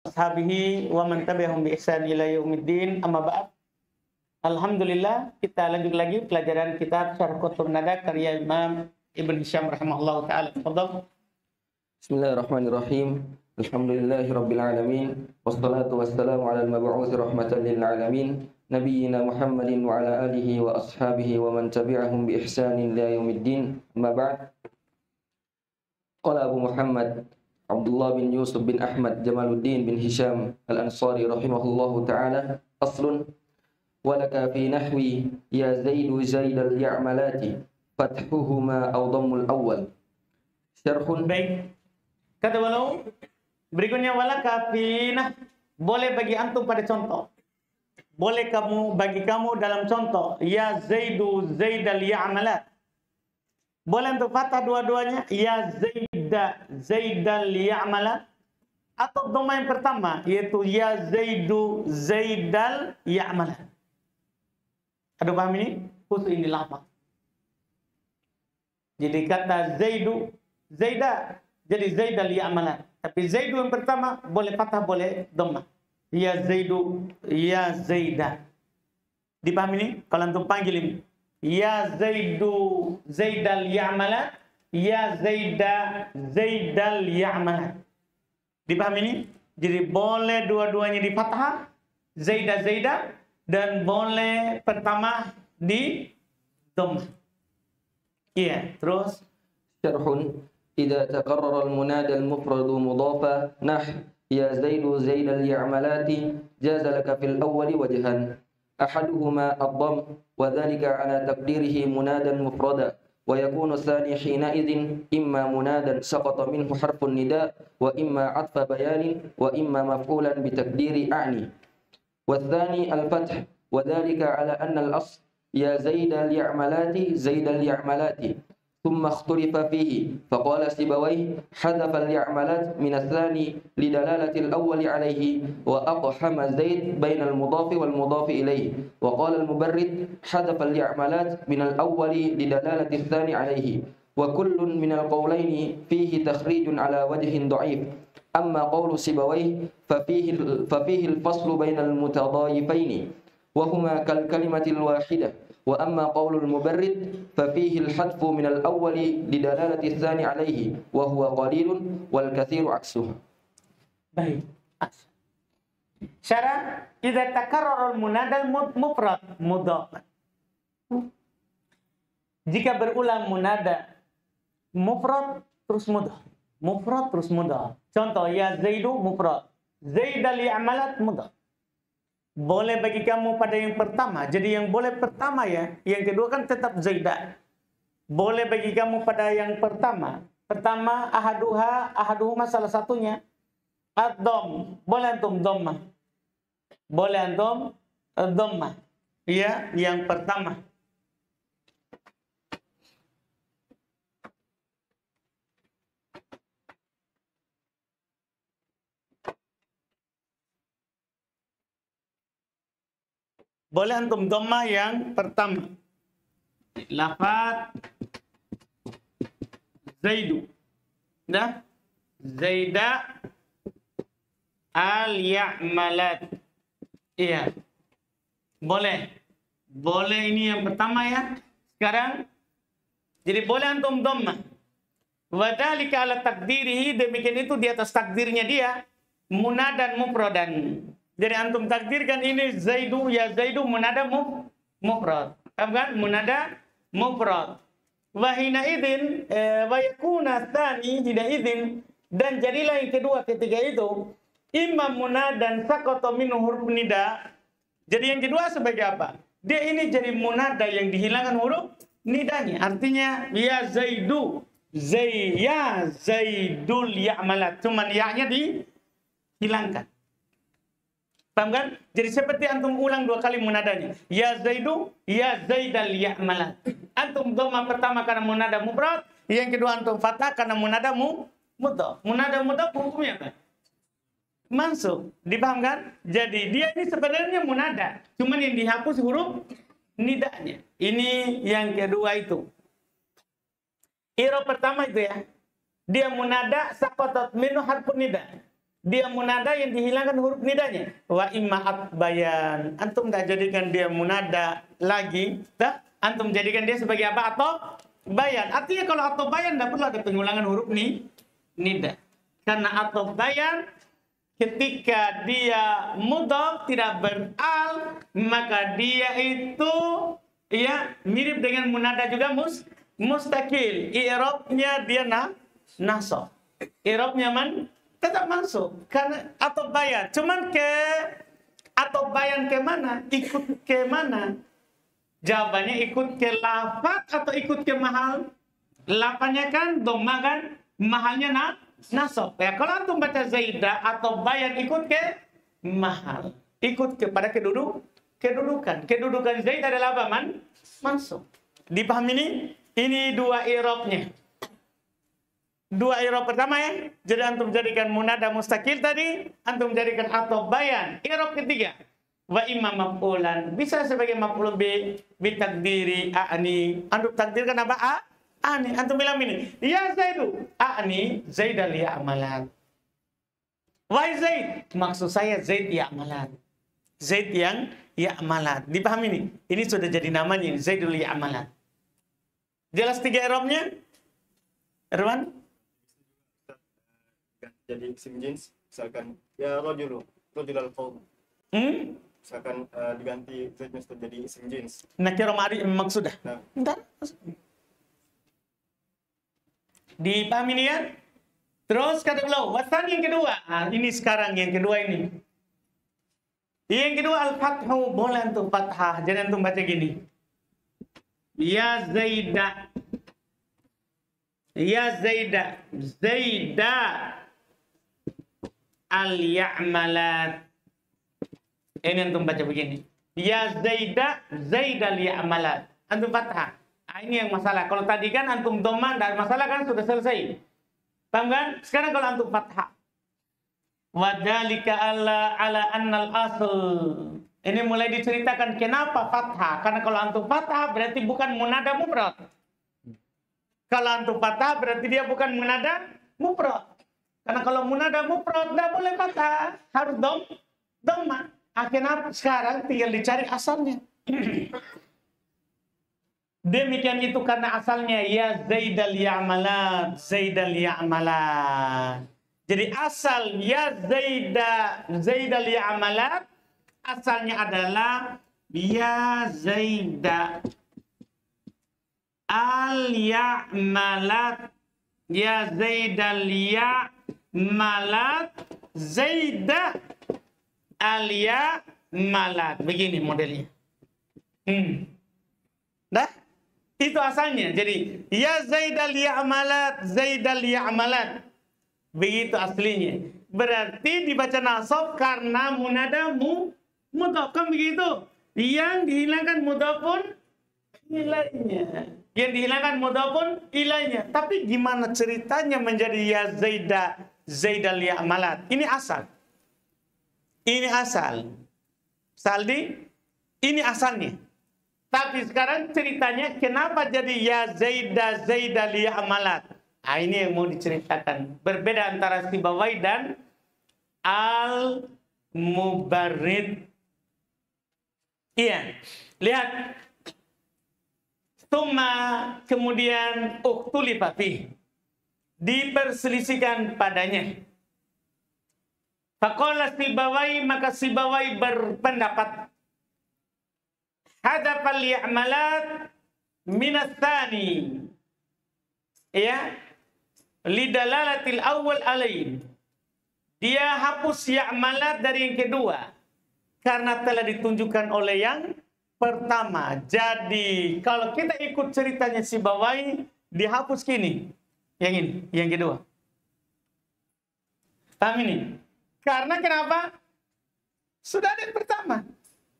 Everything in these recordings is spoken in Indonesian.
ashabihi wa man tabi'ahum bi ihsan ila yaumiddin. Amma ba'd. Alhamdulillah, kita lanjut lagi pelajaran kitab Syarh Qutbun Nada karya Imam Ibn Hisham rahimahullahu taala. Tafadhal. Bismillahirrahmanirrahim. Alhamdulillahirabbil alamin. Wassalatu wassalamu ala al-mab'uts rahmatan lil alamin, nabiyyina Muhammadin wa ala alihi wa ashabihi wa man tabi'ahum bi ihsanin ila yaumiddin. Amma ba'd. Qala Abu Muhammad Abdullah bin Yusuf bin Ahmad Jamaluddin bin Hisham Al-Ansari rahimahullahu ta'ala, aslun walaka fi nahwi ya Zaidu Zaidal ya'malati fathuhuma aw dhammul awwal. Syarhun. Baik. Kata beliau berikutnya, walaka fi nah, boleh bagi antum pada contoh. Boleh bagi kamu dalam contoh ya Zaidu Zaidal ya'malat. Boleh untuk fathah dua-duanya ya Zaidal ya'malat, atau dhamma yang pertama yaitu ya Zaidu Zaidal ya'malat. Ada paham ini? Khusus ini lafaz. Jadi kata Zaidu Zaida jadi Zaidal ya'malat. Tapi Zaidu yang pertama boleh fathah boleh dhamma. Ya Zaidu ya Zaida. Dipahami ini? Kalau antum panggil ini ya Zaidu Zaidal ya'malat, ya Zaida Zaidal ya'malat. Dipahami ini? Jadi boleh dua-duanya di fathah, Zaida Zaida, dan boleh pertama di dhammah. Iya, terus Syarhun. Idza taqarrara al-munada al-mufrad mudhafa nah ya Zaidu Zaidal ya'malati jaza laka fil awwali wajhan. أحدهما الضم وذلك على تقديره منادا مفردا ويكون الثاني حينئذ إما منادا سقط منه حرف النداء وإما عطف بيان وإما مفعولا بتقدير أعني. والثاني الفتح وذلك على أن الأصل يا زيد اليعملات ثم اختلف فيه فقال سيبويه حذف اليعملات من الثاني لدلالة الأول عليه وأقحم زيد بين المضاف والمضاف إليه وقال المبرد حذف اليعملات من الأول لدلالة الثاني عليه وكل من القولين فيه تخريج على وجه ضعيف أما قول سيبويه ففيه الفصل بين المتضايفين وهما كالكلمة الواحدة وأما قول المبرد ففيه الحذف من الأول لدلالة الثاني عليه وهو قليل والكثير عكسه. baik. Syarat idza takarrara al-munada al-mufrad mudhaf. Jika berulang munada mufrad terus mudhaf. Mufrad terus mudhaf. Contoh ya Zaidu mufrad. Zaidal ya'malat mudhaf. Boleh bagi kamu pada yang pertama. Jadi yang boleh pertama ya. Yang kedua kan tetap Zaida. Boleh bagi kamu pada yang pertama. Pertama ahaduhuma salah satunya. Ad-dhom. Boleh antum dhammah. Boleh antum dhammah. Ya, yang pertama. Boleh antum dhammah yang pertama. Lafaz Zaidu. Dah? Zaida al-ya'malat. Iya. Boleh. Boleh ini yang pertama ya. Sekarang jadi boleh antum dhammah. Wa dzalika ala takdirihi, demikian itu di atas takdirnya dia munadan mufradan. Jadi antum takdirkan ini Zaidu ya Zaidu munada mufrad. Paham kan? Munada mufrad. Wa hina idzin wa yakuna tsani hina idzin, dan jadilah yang kedua ketika itu imma munadan saqata minhu huruf nida. Jadi yang kedua sebagai apa? Dia ini jadi munada yang dihilangkan huruf nidanya. Artinya ya Zaidu ya Zaidul ya'malat. Cuman ya-nya dihilangkan. Paham kan? Jadi seperti antum ulang dua kali munadanya. Ya Zaidu, ya Zaidal ya'malat. Antum dhamma pertama karena munada mufrad, yang kedua antum fathah karena munada mudhaf. Munada mudhaf hukumnya apa? Mansub. Dipahamkan? Jadi dia ini sebenarnya munada, cuman yang dihapus huruf nidanya. Ini yang kedua itu. I'rab pertama itu ya. Dia munada saqatat minhu harfun nida. dia munada yang dihilangkan huruf nidanya. Wa imma atbayan. Antum dah jadikan dia munada lagi, dah? Antum jadikan dia sebagai apa? Atau bayan. Artinya kalau atau bayan tidak perlu ada pengulangan huruf nida. Karena atau bayan ketika dia mudhaf tidak beral, maka dia itu ya mirip dengan munada juga mustaqil. I'rabnya dia nasab. I'rabnya tetap masuk karena atau bayan. Cuman atau bayan ke mana? Ikut ke mana? Jawabannya ikut ke lafaz atau ikut ke mahal? Lafaznya kan dhamma kan, mahalnya nasab. Ya, kalau antum baca zaidah atau bayan ikut ke mahal, ikut kepada kedudukan. Kedudukan zaid adalah apa? Mansub. Dipahami ini? Ini dua i'rabnya. Dua i'rab pertama ya. Jadi antum jadikan munada mustaqil tadi, antum jadikan atau bayan. I'rab ketiga. Wa imma maf'ulan, bisa sebagai maf'ul bi takdiri a'ni. Antum takdirkan apa? Ani. Antum bilang ini, ya Zaidu a'ni Zaidal ya'malan. Wahai Zaid, maksud saya Zaid ya'malan. Zaid yang ya'malan. Dipahami ini? Ini sudah jadi namanya Zaidul ya'malan. Jelas tiga i'rabnya? Irwan? Jadi isim jins, misalkan ya rajul al-qaum. Misalkan diganti Zaidnya sudah jadi isim jins. Nakira ma'rif maksud dah. Nah. Entar. Dipahami ini ya? Terus kata beliau, wasan yang kedua. Nah, ini sekarang yang kedua ini. Yang kedua al-fathu, boleh antum fathah. Jadi antum baca gini. Ya Zaida. Ya Zaida. Zaida al-ya'malat. Ini antum baca begini. Ya Zaida, Zaidal ya'malat. Antum fathah. Nah, ini yang masalah. Kalau tadi kan antum dhamma dan masalah kan sudah selesai. Paham kan? Sekarang kalau antum fathah. Wa dzalika ala annal asl. Ini mulai diceritakan kenapa fathah. Karena kalau antum fathah berarti bukan munada mufrad. Kalau antum fathah berarti dia bukan munada mufrad. Karena kalau munada mufrad enggak boleh fathah, harus dhamma. Kenapa sekarang tinggal dicari asalnya? Demikian itu karena asalnya ya Zaidal ya'malat, Zaidal ya'malat. Jadi asal ya Zaidal ya'malat asalnya adalah ya Zaida al ya'malat, ya Zaidal ya'malat, Zaida al ya'malat. Begini modelnya. Dah? Itu asalnya. Jadi ya Zaidal ya'malat, Zaidal ya'malat. Begitu aslinya. Berarti dibaca nasab karena munada mudhaf, kan begitu. Yang dihilangkan mudhafun ilainya. Yang dihilangkan mudhafun ilainya. Tapi gimana ceritanya menjadi ya Zaidal ya'malat? Ini asal. Ini asal. Saldi, ini asalnya. Tapi sekarang ceritanya kenapa jadi ya Zaidal ya'malat? Nah, ini yang mau diceritakan. Berbeda antara Sibawai dan Al-Mubarrid. Iya. Lihat. Tsumma kemudian uktulifa fi. Diperselisihkan padanya. Faqala Sibawai, maka Sibawai berpendapat hadafal ya'malat minas tsani. Ya. Lidalalatil awal alaih. Dia hapus ya'malat dari yang kedua. Karena telah ditunjukkan oleh yang pertama. Jadi kalau kita ikut ceritanya Sibawai, dihapus kini. Yang ini, yang kedua. Paham ini? Karena kenapa? Sudah ada yang pertama.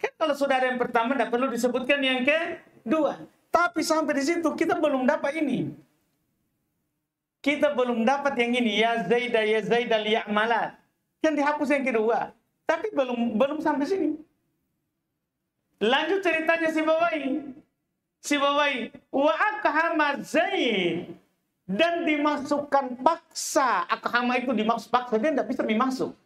Kan kalau sudah ada yang pertama, tidak perlu disebutkan yang kedua. Tapi sampai di situ kita belum dapat ini. Kita belum dapat yang ini. Ya Zaidal ya'malat. Kan dihapus yang kedua. Tapi belum sampai sini. Lanjut ceritanya Sibawai. Wa akhama Zaid. Dan dimasukkan paksa. Akhama itu dimaksud paksa. Dia tidak bisa dimasuk.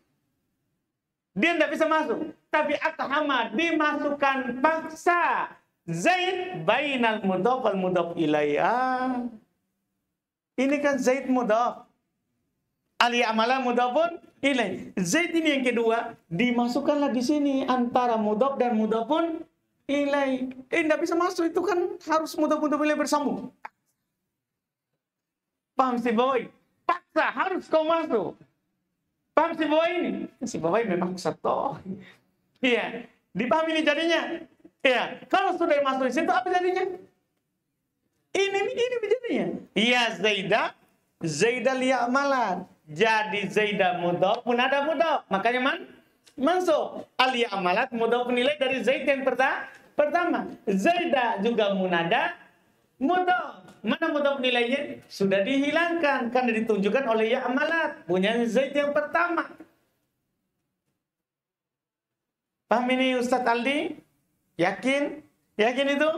Dia tidak bisa masuk. Tapi aqhama dimasukkan paksa Zaid bainal mudhaf wal mudhaf ilaih. Ini kan Zaid mudhaf. Al-ya'mala mudhafun ilaih. Zaid ini yang kedua, dimasukkanlah di sini antara mudhaf dan mudhafun ilaih. Tidak bisa masuk, itu kan harus mudhaf ilaih bersambung. Paham si bawah? Paksa harus kau masuk. Paham si bawah ini? Si bawah memang satu. Iya, dipahami ini jadinya. Iya, kalau sudah masuk di situ apa jadinya? Ini jadinya. Iya, Zaidah liya'malat. Jadi Zaidah mudhaf pun ada mudhaf. Makanya masuk. Al-ya'malat mudhaf nilai dari Zaid yang pertama. Zaidah juga munada mudhaf. Mana mudhaf nilainya? Sudah dihilangkan karena ditunjukkan oleh ya'malat. Punya Zaid yang pertama. Paham ini Ustaz Aldi? Yakin? Yakin itu?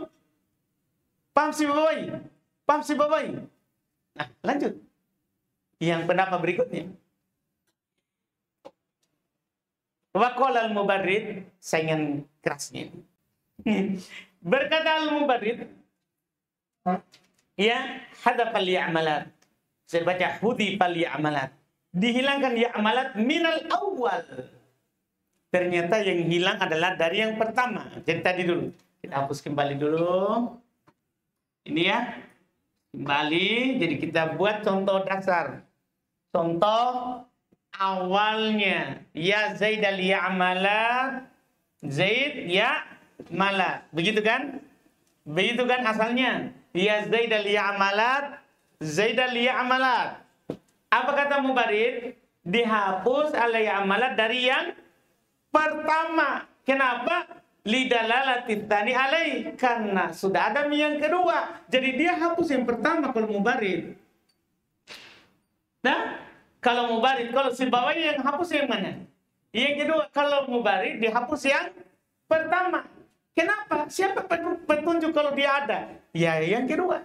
Paham si Babai? Paham si Babai? Nah, lanjut. Yang pendapat berikutnya. Waqala al-Mubarrid, saingan kerasnya. Berkata al-Mubarrid, ya, hadafal ya'malat. Saya baca hudifal ya'malat. Dihilangkan ya'malat minal awal. Ternyata yang hilang adalah dari yang pertama. Jadi tadi dulu. Kita hapus kembali dulu. Ini ya. Kembali. Jadi kita buat contoh dasar. Contoh awalnya. Ya Zaid al-ya'malat. Zaid ya'malat. Begitu kan? Begitu kan asalnya. Ya Zaid al-ya'malat. Zaid al-ya'malat. Apa kata Mubarid? Dihapus al-ya'malat dari yang pertama. Kenapa? Lidalalatit tsani alaih. Karena sudah ada yang kedua. Jadi dia hapus yang pertama kalau Mubarid. Nah, kalau Mubarid, kalau si bawah yang hapus yang mana? Yang kedua, kalau Mubarid dihapus yang pertama. Kenapa? Siapa petunjuk kalau dia ada? Ya yang kedua.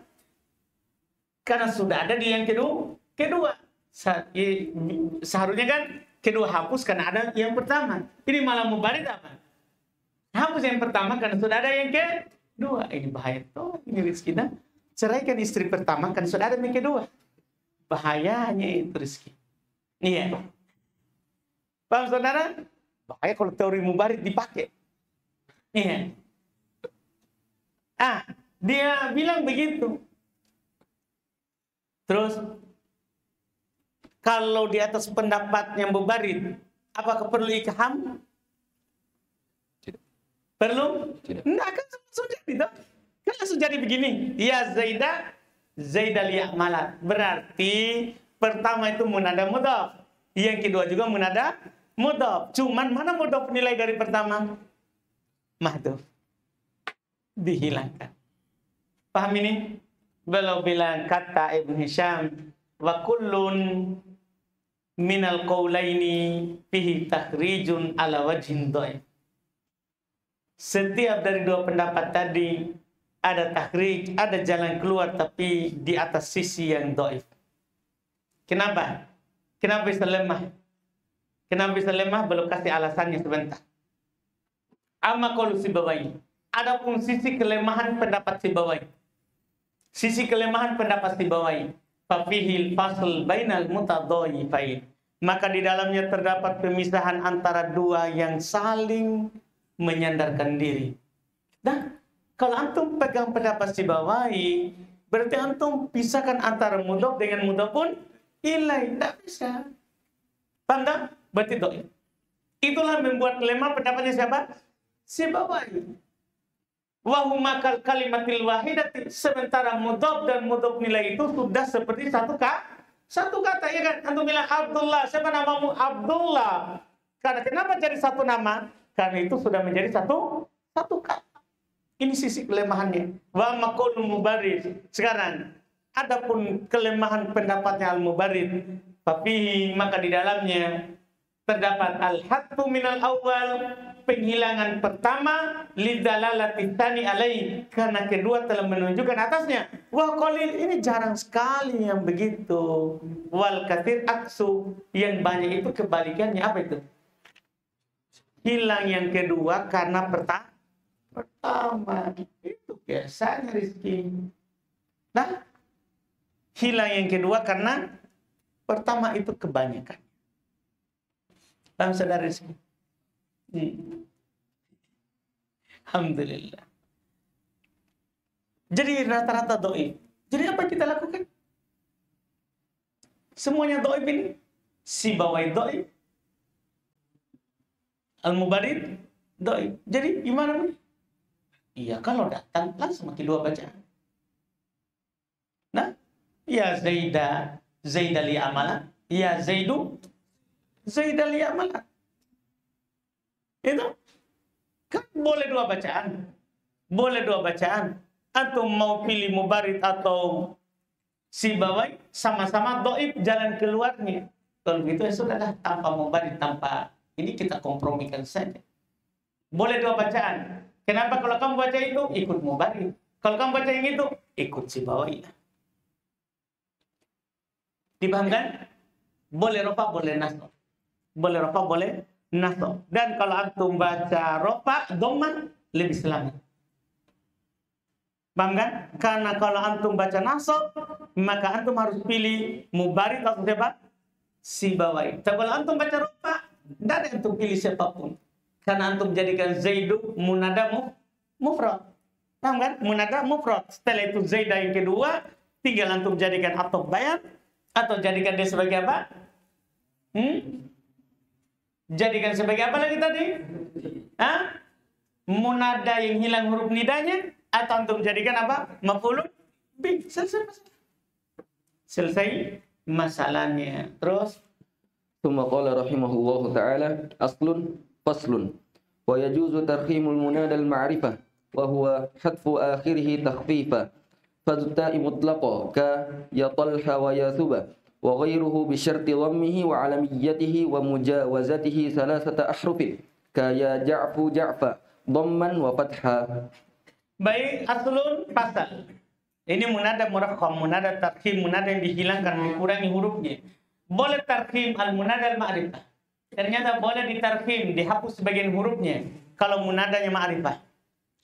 Karena sudah ada di yang kedua. Seharusnya kan kedua hapus karena ada yang pertama. Ini malah Mubarid apa? Hapus yang pertama karena sudah ada yang kedua. Ini bahaya tuh. Ini rezeki. Ceraikan istri pertama karena sudah ada yang kedua. Bahayanya itu rezeki. Iya. Paham saudara? Bahaya kalau teori Mubarid dipakai. Iya. Dia bilang begitu. Terus kalau di atas pendapatnya Mubarid, apakah perlu ikham? Tidak. Perlu? Tidak. Enggak, kan langsung jadi toh. Kan langsung jadi begini. Ya Zaidah liya'malat. Berarti pertama itu munada mudhaf. Yang kedua juga munada mudhaf. Cuman mana mudhaf nilai dari pertama? Mahdhuf. Dihilangkan. Paham ini? Beliau bilang kata Ibn Hisham, wa kullun minal qawlaini fihi takhrijun ala wajhin dhaif. Setiap dari dua pendapat tadi ada takhrij, ada jalan keluar tapi di atas sisi yang dhaif. Kenapa? Kenapa bisa lemah? Kenapa bisa lemah? Belum kasih alasannya sebentar. Amma qaulu Sibawayh. Adapun sisi kelemahan pendapat Sibawayh. Sisi kelemahan pendapat Sibawayh. Fafihil fasl bainal mutadhayifain. Maka di dalamnya terdapat pemisahan antara dua yang saling menyandarkan diri. Nah, kalau antum pegang pendapat Sibawayh, berarti antum pisahkan antara mudhaf dengan mudhafun ilaih. Tidak bisa. Paham tak? Berarti dhaif. Itulah membuat lemah pendapatnya siapa? Sibawayh. Wahuma kalimatil wahidati. Sementara mudhaf dan mudhaf nilai itu sudah seperti satu kata, ya kan? Antum bilang Abdullah, siapa namamu? Abdullah. Karena kenapa jadi satu nama? Karena itu sudah menjadi satu kata. Ini sisi kelemahannya. Wa maqul Mubarid. Sekarang, adapun kelemahan pendapatnya Al-Mubarid, tapi maka di dalamnya terdapat al-hatfu minal awal, penghilangan pertama, lidalalati tsani alaih, karena kedua telah menunjukkan atasnya. Wah, qalil, ini jarang sekali yang begitu. Wal katsir aksu, yang banyak itu kebalikannya. Apa itu? hilang yang kedua karena pertama. Itu biasanya Rizki. Nah, hilang yang kedua karena pertama itu kebanyakan. Paham saudara Rizki? Alhamdulillah. Jadi rata-rata doi. Jadi apa kita lakukan? Semuanya doi ini. Sibawai doi. Al-Mubarid doi. Jadi gimana nih? Iya, kalau datang langsung maki 2 bacaan. Nah, ya Zaida li amalan. Ya Zaidu Zaida li amalan. Itu kan boleh 2 bacaan. Boleh 2 bacaan. Atau mau pilih Mubarid atau Sibawai, sama-sama doib jalan keluarnya. Kalau begitu ya sudahlah, tanpa Mubarid, tanpa ini kita kompromikan saja. Boleh 2 bacaan. Kenapa? Kalau kamu baca itu, ikut Mubarid. Kalau kamu baca yang itu, ikut Sibawai. Dipahamkan? Boleh rofa, boleh nasab. Boleh rofa, boleh nasab. Dan kalau antum baca rofa, dhamma, lebih selamat. Paham kan? Karena kalau antum baca nasab, maka antum harus pilih Mubarid atau siapa? Sibawai. Tapi kalau antum baca rofa, tidak ada antum pilih siapapun. Karena antum jadikan Zaidu munada mufrad. Paham kan? Munada mufrad. Setelah itu Zaidah yang kedua, tinggal antum jadikan atau bayan, atau jadikan dia sebagai apa? Jadikan sebagai apa lagi tadi? Hah? Munada yang hilang huruf nidanya, atau antum jadikan apa? Maf'ulun bih. Selesai masalah. Selesai masalahnya. Terus ثم قال رحمه الله تعالى أصل فصل ويجوز ترخيم المنادى المعرفة وهو حذف آخره تخفيفا فالتاء مطلقا كيطلح ويثب وغيره بشرط ضمه وعلميته ومجاوزته 3 أحرف كيا جعف جعفا ضما وفتحا. Baik, aslun pasal. Ini munada murakham, munada tarkhim, munada yang dihilangkan, dikurangi hurufnya. Boleh tarkhim al-munada al-ma'rifah. Ternyata boleh ditarkhim, dihapus sebagian hurufnya. Kalau munadanya ma'rifah.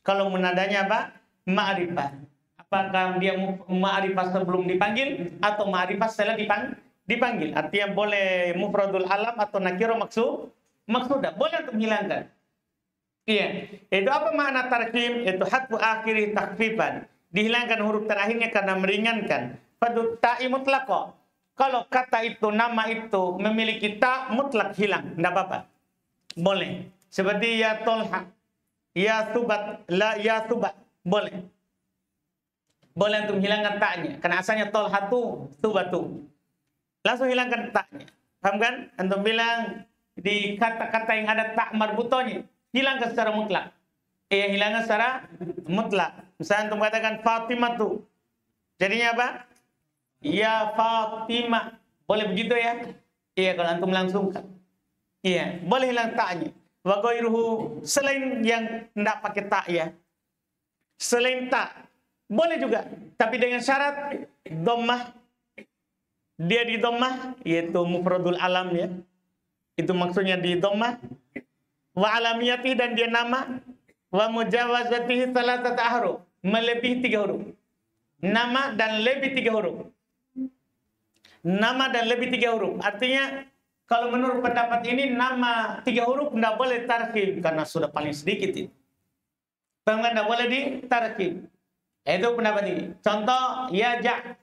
Kalau munadanya apa? Ma'rifah. Apakah dia ma'rifah sebelum dipanggil atau ma'rifah setelah dipanggil? Artinya boleh mufradul alam atau nakiro maksudah. Boleh untuk menghilangkan. Iya. Itu apa makna tarkhim? Itu hadfu akhiri takhfifan. Dihilangkan huruf terakhirnya karena meringankan. Fadut ta'i mutlaqo. Kalau kata itu, nama itu memiliki ta mutlak hilang, tidak apa-apa. Boleh. Seperti ya tolha, ya subat, la ya subat. Boleh. Boleh untuk menghilangkan ta'nya. Karena asalnya tolha tu, subatu. Langsung hilangkan ta'nya. Paham kan? Antum bilang di kata-kata yang ada ta' marbutonya, hilangkan secara mutlak. Hilangkan secara mutlak. Misalnya antum katakan Fatimah tu. Jadinya apa? Ya Fatimah. Boleh begitu ya? Iya, kalau antum langsungkan. Iya, boleh hilang ta'nya. Wa ghairuhu, selain yang tidak pakai ta' ya. Selain ta' boleh juga, tapi dengan syarat dhammah. Dia di dhammah, yaitu mufradul alam ya. Itu maksudnya di dhammah. Wa alamiyati, dan dia nama. Wa mujawazatihi 3 ahruf, melebihi 3 huruf. Nama dan lebih 3 huruf. Nama dan lebih 3 huruf. Artinya kalau menurut pendapat ini nama 3 huruf tidak boleh tarkhim karena sudah paling sedikit itu. Tidak boleh ditarkhim. Itu pendapat ini. Contoh ya ja'.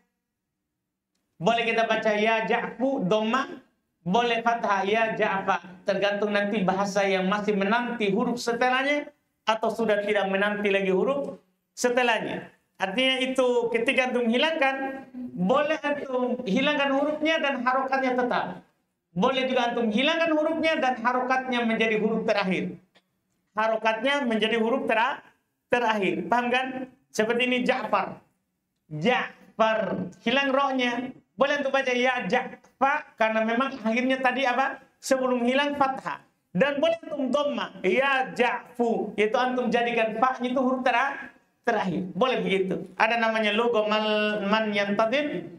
Boleh kita baca ya ja'fu dhamma, boleh fathah ya ja'fa. Tergantung nanti bahasa yang masih menanti huruf setelahnya atau sudah tidak menanti lagi huruf setelahnya. Artinya itu ketika antum hilangkan, boleh antum hilangkan hurufnya dan harokatnya tetap. Boleh juga antum hilangkan hurufnya dan harokatnya menjadi huruf terakhir. Harokatnya menjadi huruf terakhir. Paham kan? Seperti ini Ja'far. Ja'far. Hilang rohnya. Boleh antum baca ya Ja'fa karena memang akhirnya tadi apa? Sebelum hilang fathah. Dan boleh antum dhamma. Ya Ja'fu. Itu antum jadikan fa-nya itu huruf terakhir. Boleh begitu. Ada namanya logo man yantadib.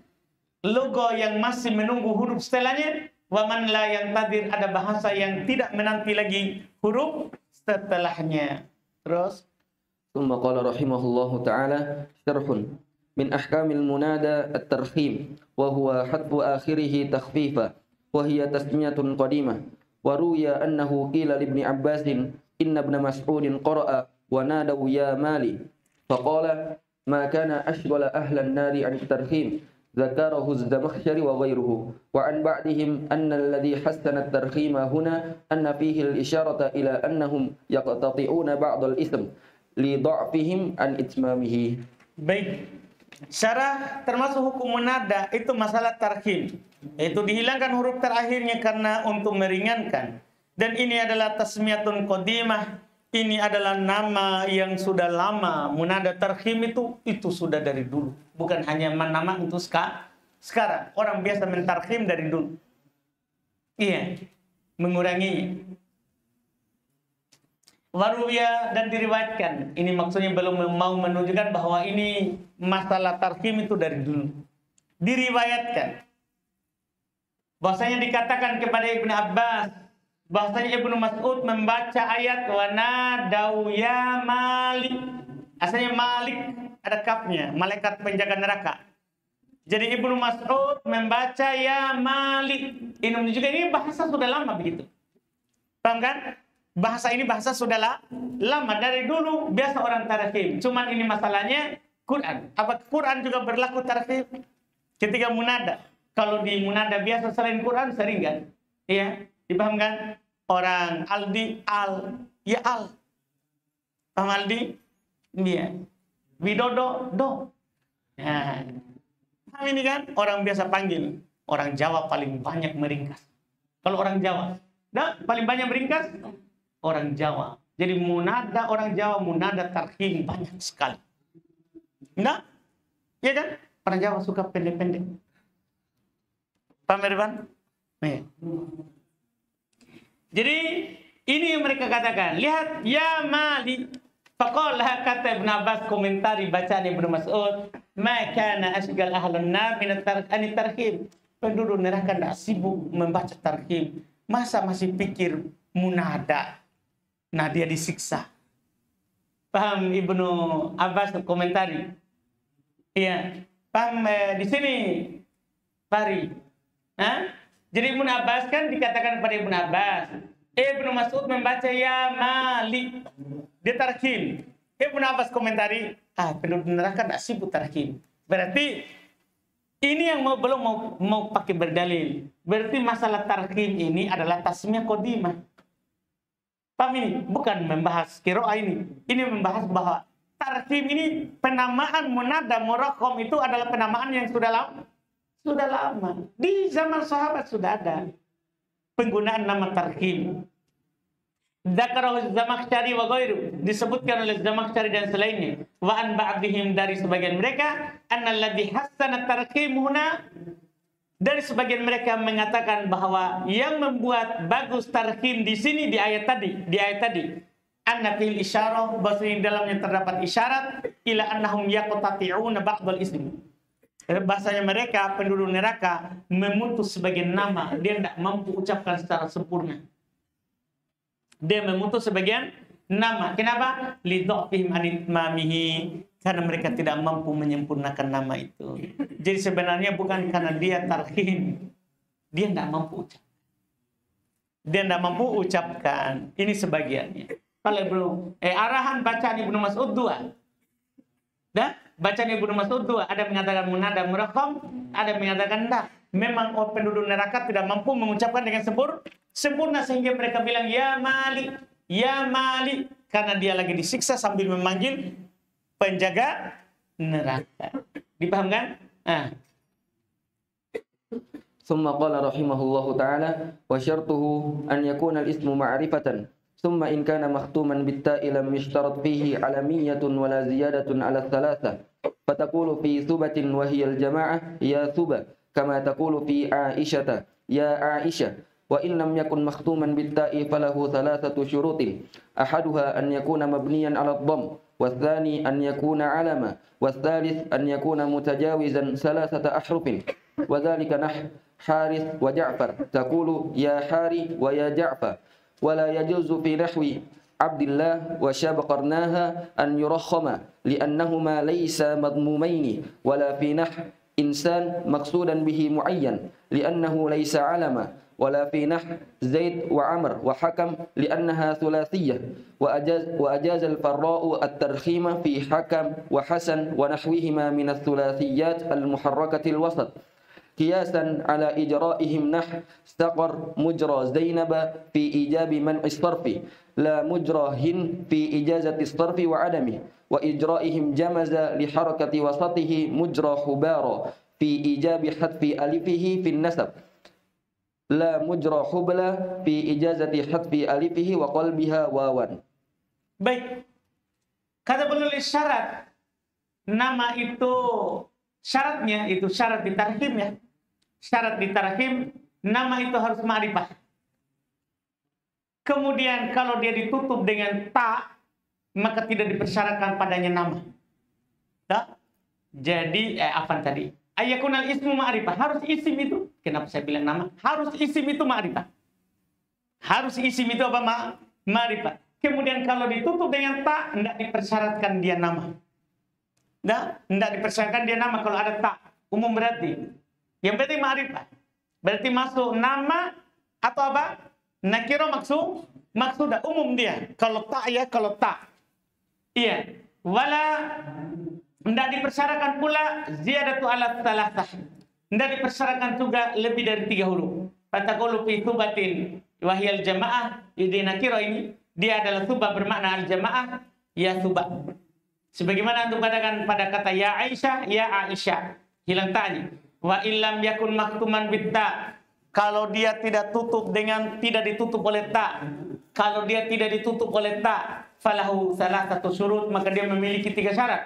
Logo yang masih menunggu huruf setelahnya. Wa man la yantadir, ada bahasa yang tidak menanti lagi huruf setelahnya. Terus ثم قال رحمه الله تعالى شرح من أحكام المنادى الترخيم وهو حذف آخره تخفيفا وهي تسمية قديمة وروي أنه قيل لابن عباس إن ابن مسعود قرأ ونادوا يا مالي فقال ما كان أشغل أهل النار عن الترخيم ذكره الزمخشري وغيره وعن بعدهم أن الذي حسن الترخيم هنا أن فيه الإشارة إلى أنهم يقتطعون بعض الاسم lidha'fihim an itmamihi. Baik. Syarah termasuk hukum munada itu masalah tarhim. Itu dihilangkan huruf terakhirnya karena untuk meringankan. Dan ini adalah tasmiyatun qadimah. Ini adalah nama yang sudah lama. Munada tarhim itu sudah dari dulu. Bukan hanya nama untuk sekarang. Orang biasa mentarhim dari dulu. Iya. Mengurangi. Waruya dan diriwayatkan. Ini maksudnya belum mau menunjukkan bahwa ini masalah tarhim itu dari dulu. Diriwayatkan. Bahwasanya dikatakan kepada Ibnu Abbas, bahwasanya Ibnu Mas'ud membaca ayat wa nadau ya Malik. Asalnya Malik ada kafnya, malaikat penjaga neraka. Jadi Ibnu Mas'ud membaca ya Malik. Ini menunjukkan ini bahasa sudah lama begitu. Paham kan? Bahasa ini bahasa sudah lama dari dulu biasa orang tarhim. Cuman ini masalahnya Quran. Apa Quran juga berlaku tarhim? Ketika munada. Kalau di munada biasa selain Quran sering kan? Iya, dipahamkan? Orang Aldi al, ya al. Paham Aldi? Iya. Widodo do. Nah, paham ini kan? Orang biasa panggil. Orang Jawa paling banyak meringkas. Kalau orang Jawa, paling banyak meringkas orang Jawa. Jadi munada orang Jawa, munada tarhim banyak sekali. Enggak? Iya kan? Orang Jawa suka pendek-pendek. Paham Irfan? Nih. Jadi ini yang mereka katakan. Lihat, ya Mali. Faqala kata Ibn Abbas komentari bacaan Ibnu Mas'ud, ma kana asgal ahlun nar min tarhim. Penduduk neraka tidak sibuk membaca tarhim. Masa masih pikir munada? Nah, dia disiksa. Paham Ibnu Abbas komentari? Iya. Paham di sini, Fari? Hah? Jadi Ibnu Abbas kan dikatakan pada Ibnu Abbas. Ibnu Mas'ud membaca ya Malik. Dia tarhim. Ibnu Abbas komentari, penduduk neraka tidak sibuk tarhim. Berarti ini yang belum mau pakai berdalil. Berarti masalah tarhim ini adalah tasmiyah qadimah. Paham ini? Bukan membahas qiraah ini. Ini membahas bahwa tarhim ini penamaan munada murakkam itu adalah penamaan yang sudah lama. Sudah lama. Di zaman sahabat sudah ada penggunaan nama tarhim. Dzakarahu Zamakhsyari wa ghairu, disebutkan oleh Zamakhsyari dan selainnya. Wa an ba'dihim, dari sebagian mereka, annalladzi hassana tarhim huna, dari sebagian mereka mengatakan bahwa yang membuat bagus tarhim di sini di ayat tadi anna fil isyarah, bahwa di dalamnya terdapat isyarat ila annahum yaqtati'una ba'dal ism. Bahasanya mereka penduduk neraka memutus sebagian nama, dia tidak mampu ucapkan secara sempurna. Dia memutus sebagian nama. Kenapa? Lidha'fihim an itmamihi, karena mereka tidak mampu menyempurnakan nama itu. Jadi sebenarnya bukan karena dia tarhim, dia tidak mampu ucap. Dia tidak mampu ucapkan. Ini sebagiannya. Kalau belum arahan bacaan Ibnu Mas'ud 2. Dah, bacaan Ibnu Mas'ud 2. Ada mengatakan munada murakkam, ada mengatakan tidak. Memang penduduk neraka tidak mampu mengucapkan dengan sempurna sehingga mereka bilang ya Malik, ya Malik, karena dia lagi disiksa sambil memanggil penjaga neraka. Dipahamkan? ثم قال رحمه الله تعالى وشرطه أن يكون الاسم معرفة ثم إن كان مختوما بالتاء لم يشترط فيه علمية ولا زيادة على الثلاثة فتقول في ثبة وهي الجماعة يا ثبة كما تقول في عائشة يا عائشة وإن لم يكن مختوما بالتاء فله ثلاثة شروط أحدها أن يكون مبنيا على الضم والثاني أن يكون علما والثالث أن يكون متجاوزا ثلاثة أحرف وذلك نحو حارث وجعفر تقول يا حاري ويا جعفر ولا يجوز في نحو عبد الله وشبقرناها أن يرخم لأنهما ليس مضمومين ولا في نحو إنسان مقصودا به معين لأنه ليس علما ولا في نحو زيد وعمر وحكم لأنها ثلاثية وأجاز الفراء الترخيم في حكم وحسن ونحوهما من الثلاثيات المحركة الوسط قياسا على إجرائهم نحو استقر مجرى زينب في إيجاب منع الصرف لا مجرى هن في إجازة الصرف وعدمه وإجرائهم جمز لحركة وسطه مجرى حبارى في إيجاب حذف ألفه في النسب لا مجرى حبلى في إجازة حذف ألفه وقلبها واوا. Baik, kata penulis syarat, nama itu syaratnya itu syarat ditarhim ya. Syarat ditarhim, nama itu harus ma'rifah. Kemudian kalau dia ditutup dengan ta, maka tidak dipersyaratkan padanya nama. Tak? Jadi apa tadi? Ayakunal ismu ma'rifah, harus isim itu. Kenapa saya bilang nama? Harus isim itu ma'rifah. Harus isim itu apa? Ma'rifah. Kemudian kalau ditutup dengan ta, tidak dipersyaratkan dia nama. Tidak dipersyaratkan dia nama kalau ada ta. Umum berarti. Yang penting ma'rifah. Berarti masuk nama atau apa? Nakiro maksudah. Umum dia. Kalau ta ya, kalau ta. Iya. Wala tidak dipersyaratkan pula ziyadatu ala thalathah. Tidak dipersyaratkan juga lebih dari 3 huruf. Fataqulu fi thubatin wahiyal jamaah. Jadi nakiro ini dia adalah thubah bermakna al-jamaah ya thubah. Sebagaimana antum katakan pada kata ya Aisyah, ya Aisyah. Hilang ta'nya. Wa illam yakun maktuman bitta. Kalau dia tidak ditutup oleh ta. Kalau dia tidak ditutup oleh ta, falahu salasatu syurut, maka dia memiliki 3 syarat.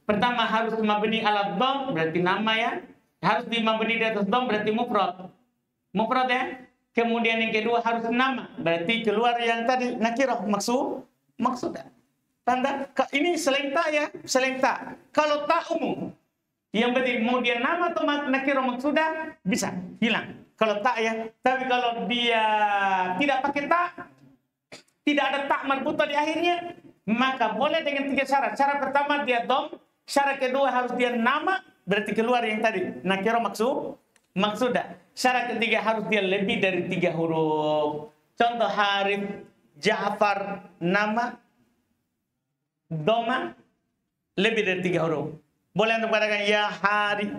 Pertama harus mabni ala dhamm, berarti nama ya. Harus mabni di atas dhamm, berarti mufrad. Mufrad ya. Kemudian yang kedua harus nama, berarti keluar yang tadi nakirah maksudah. Tanda ini selain ta ya, selain ta. Kalau ta umum. Yang penting mau dia nama atau nakirah maksudah bisa hilang. Kalau tak ya, tapi kalau dia tidak pakai tak, tidak ada tak marbutah di akhirnya, maka boleh dengan 3 syarat. Syarat pertama dia dom, syarat kedua harus dia nama, berarti keluar yang tadi nakirah maksudah. Syarat ketiga harus dia lebih dari 3 huruf. Contoh Harith, Ja'far, nama, doma, lebih dari 3 huruf. Boleh untuk katakan ya Harith,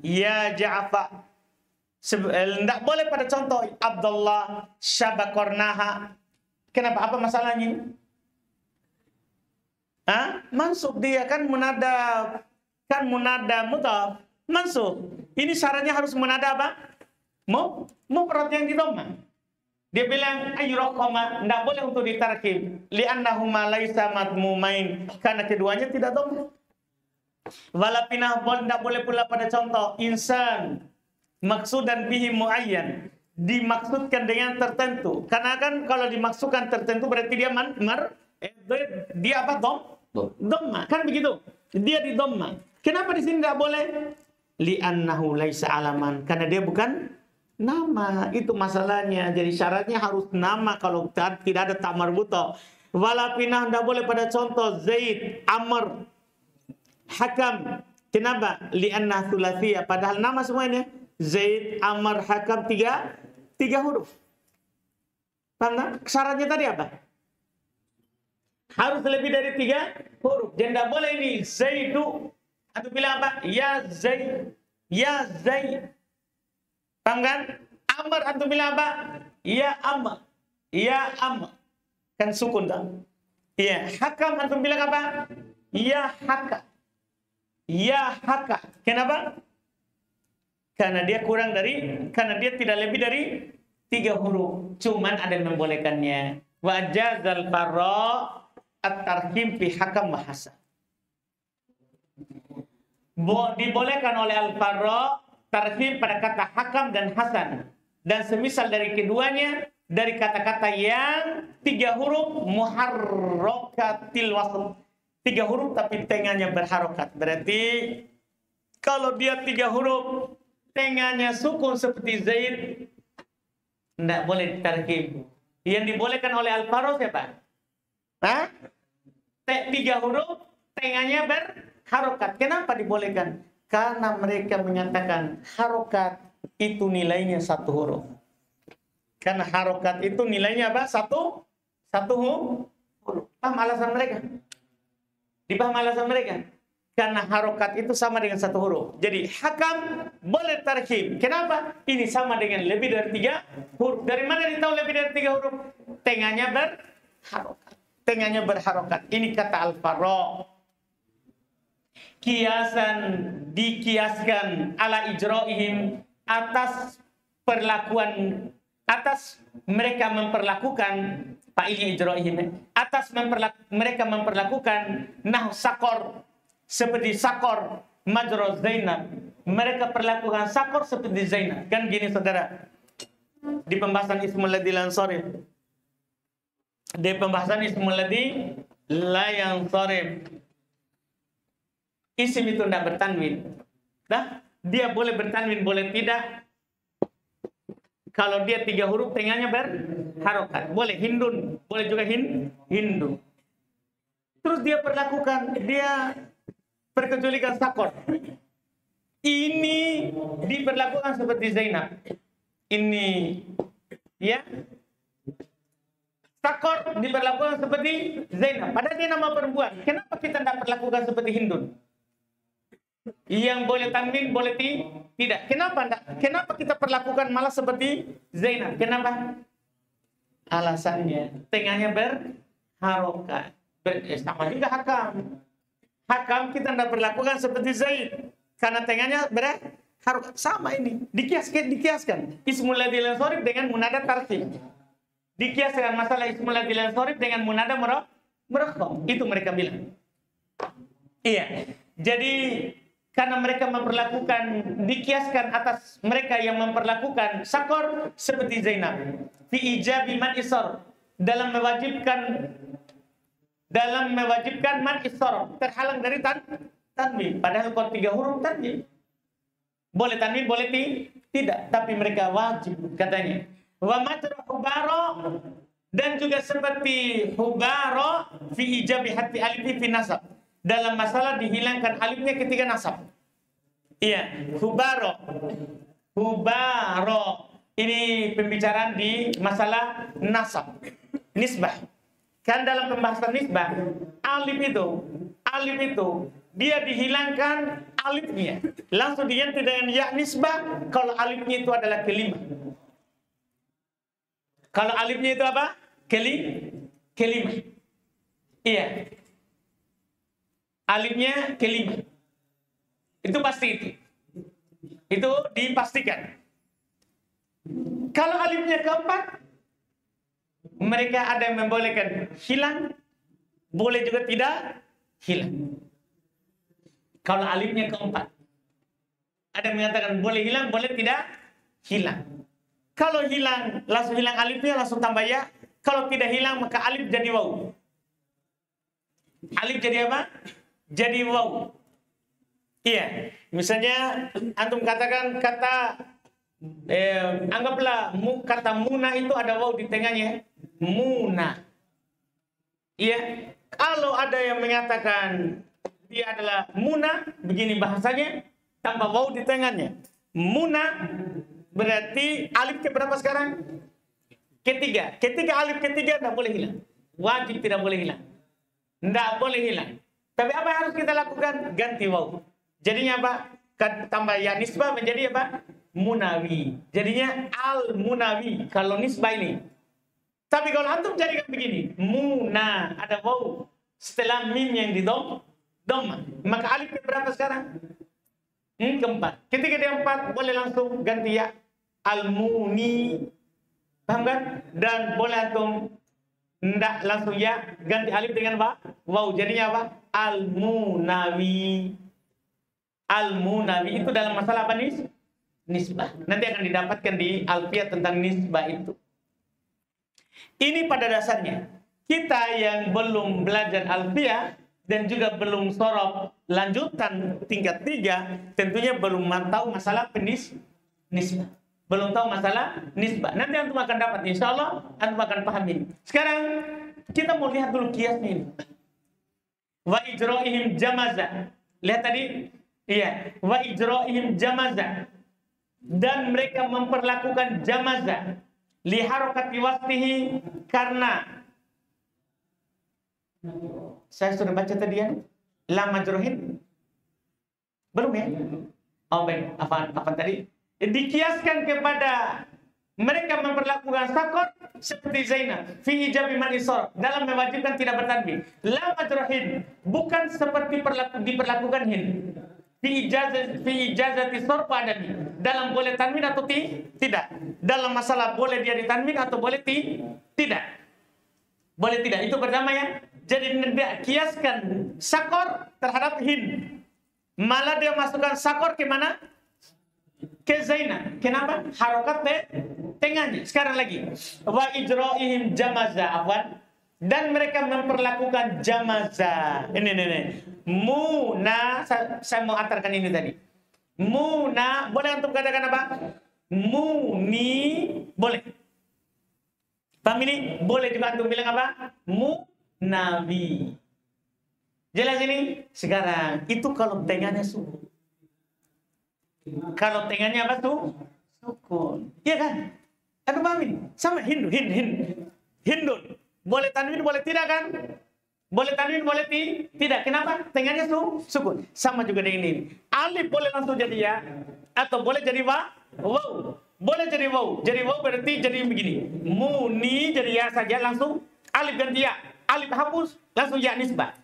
ya Ja'far. Tidak boleh pada contoh Abdullah, Syabakornaha. Kenapa? Apa masalahnya? Mansub dia kan munada mudhaf. Mansub. Ini syaratnya harus munada apa? Mufrad yang di dhamma. Dia bilang ayyuraqama, tidak boleh untuk ditarkib. Li'annahuma laisa madmumain, karena keduanya tidak dhamma. Wala pinah tidak boleh pula pada contoh insan maksudan bihi muayyan, dimaksudkan dengan tertentu. Karena kan kalau dimaksudkan tertentu berarti dia dia apa? Dhamma. Kan begitu. Dia di dhamma. Kenapa di sini tidak boleh? Li'annahu laisa alaman, karena dia bukan nama. Itu masalahnya. Jadi syaratnya harus nama kalau tidak ada ta marbutah. Wala pinah tidak boleh pada contoh Zaid, Amr, Hakam. Kenapa? Li'annah thulathiyah. Padahal nama semuanya Zaid, Amr, Hakam 3 huruf. Paham? Syaratnya tadi apa? Harus lebih dari 3 huruf. Dan tidak boleh ini Zaidu. Atau bilang apa? Ya Zaid. Ya Zaid. Paham kan? Amr atau bilang apa? Ya Amr. Ya Amr. Kan sukun tak? Iya. Hakam atau bilang apa? Ya Haka. Ya Haka. Kenapa? Karena dia tidak lebih dari 3 huruf. Cuman ada yang membolehkannya. Wa jazal farra at-tarhim fi hakam wa hasan. Dibolehkan oleh al-farra tarhim pada kata hakam dan hasan. Dan semisal dari keduanya dari kata-kata yang 3 huruf muharrakatil wasl. 3 huruf tapi tengahnya berharokat. Berarti kalau dia 3 huruf tengahnya sukun seperti Zaid, tidak boleh ditarkim. Yang dibolehkan oleh Al-Faro siapa? Hah? 3 huruf, tengahnya berharokat. Kenapa dibolehkan? Karena mereka menyatakan harokat itu nilainya 1 huruf. Karena harokat itu nilainya apa? Satu huruf. Paham alasan mereka? Dipaham alasan mereka? Karena harokat itu sama dengan 1 huruf. Jadi hakam boleh tarkib. Kenapa? Ini sama dengan lebih dari 3 huruf. Dari mana ditahu lebih dari 3 huruf? Tengahnya berharokat. Tengahnya berharokat. Ini kata Al-Faro. Kiasan dikiaskan ala ijro'ihim atas perlakuan, atas mereka memperlakukan fa'ilnya ijro'ihim, atas mereka memperlakukan nah sakor seperti sakor majro Zainab. Mereka perlakukan sakor seperti Zainab. Kan gini saudara, di pembahasan Ismul Ladzi la yansharif, di pembahasan Ismul Ladzi la yansharif, isim itu tidak bertanwin. Dah, dia boleh bertanwin, boleh tidak. Kalau dia 3 huruf, tengahnya berharokat. Boleh hindun, boleh juga hindu. Terus dia perkecualikan sakor. Ini diperlakukan seperti Zainab. Ini, ya. Sakor diperlakukan seperti Zainab. Padahal dia nama perempuan. Kenapa kita tidak perlakukan seperti hindun? Yang boleh tanwin, boleh tidak. Kenapa kita perlakukan malah seperti Zainab? Kenapa? Alasannya tengahnya berharokat. Sama juga hakam. Hakam kita tidak perlakukan seperti Zaid karena tengahnya berharokat. Sama ini. Dikiaskan. Ismul Ladzi la yansharif dengan munada tarkib. Dikiaskan masalah Ismul Ladzi la yansharif dengan munada murakkab. Itu mereka bilang. Iya. Jadi karena mereka dikiaskan atas mereka yang memperlakukan sakor seperti Zainab. Fi ijabi man isar, dalam mewajibkan man isar, terhalang dari tanwin. Padahal kalau 3 huruf tanwin. Boleh tanwin, boleh tidak. Tapi mereka wajib katanya. Wa majra hubaro, dan juga seperti hubaro fi ijabi hati alifi fi nasab. Dalam masalah dihilangkan alifnya ketika nasab. Iya, hubaro. Ini pembicaraan di masalah nasab. Nisbah. Kan dalam pembahasan nisbah, alif itu dia dihilangkan alifnya. Langsung diganti dengan ya nisbah kalau alifnya itu adalah kelimah. Kalau alifnya itu apa? Kelimah. Iya. Alifnya kelimah. Itu pasti itu. Itu dipastikan. Kalau alifnya keempat, mereka ada yang membolehkan hilang, boleh juga tidak hilang. Kalau alifnya keempat, ada yang mengatakan boleh hilang, boleh tidak hilang. Kalau hilang, langsung hilang alifnya, langsung tambah ya. Kalau tidak hilang, maka alif jadi waw. Alif jadi apa? Jadi waw. Iya, misalnya antum katakan anggaplah kata muna itu ada waw di tengahnya. Muna. Iya, kalau ada yang mengatakan dia adalah muna, begini bahasanya, tanpa waw di tengahnya. Muna berarti alif keberapa sekarang? Ketiga. Ketika alif ketiga tidak boleh hilang. Wajib tidak boleh hilang. Tidak boleh hilang. Tapi apa yang harus kita lakukan? Ganti waw. Jadinya apa? Tambah ya nisbah menjadi apa? Munawi. Jadinya al-munawi. Kalau nisbah ini. Tapi kalau antum jadikan begini. Muna. Ada waw. Setelah mim yang di dhamma. Maka alif berapa sekarang? Keempat. Ketika dia 4, boleh langsung ganti ya. Al-muni. Paham kan? Dan boleh antum ndak langsung ya. Ganti alif dengan apa? Waw. Jadinya apa? Al-munawi. Al-munawi itu dalam masalah apa nisbah. Nanti akan didapatkan di alfiyah tentang nisbah itu. Ini pada dasarnya. Kita yang belum belajar alfiyah, dan juga belum sorof lanjutan tingkat 3, tentunya belum tahu masalah nisbah. Belum tahu masalah nisbah. Nanti antum akan dapat, insya Allah antum akan paham ini. Sekarang kita mau lihat dulu kiasnya ini. Wa ijra'ihim jamaza. Lihat tadi, iya. Wa ijra'ihim jamaza. Dan mereka memperlakukan jamaza li harokati wasfihi, karena saya sudah baca tadi ya, la majruhin belum ya? Oh baik, apa tadi? Dikiaskan kepada mereka memperlakukan sakor seperti Zainab fi ijabi man isar, dalam mewajibkan tidak bertanwin. La majruhin, bukan seperti diperlakukan hin fi ijazati sarf adami, dalam boleh tanwin atau tidak, dalam masalah boleh dia ditanwin atau boleh tidak, boleh tidak. Itu pertama ya. Jadi dia kiaskan sakor terhadap hin, malah dia masukkan sakor ke mana? Ke Zainab. Kenapa? Harokat tengahnya. Sekarang lagi, wa ijra'ihim jamaza, afwan, dan mereka memperlakukan jamaza. Ini. Muna, saya mau antarkan ini tadi. Muna, boleh antum katakan apa? Muni, boleh. Paham ini? Boleh juga antum bilang apa? Munawi. Jelas ini? Sekarang, itu kalau tengahnya sukun. Kalau tengahnya apa tuh? Sukun. Iya kan? Aduh paham ini? Sama hindun. Boleh tanwin, boleh tidak kan? Boleh tanwin, boleh tidak. Kenapa? Tengahnya sukun. Sama juga dengan ini. Alif boleh langsung jadi ya, atau boleh jadi waw. Boleh jadi waw. Jadi waw berarti jadi begini. Muni jadi ya saja, langsung alif ganti ya. Alif hapus, langsung ya nisbah.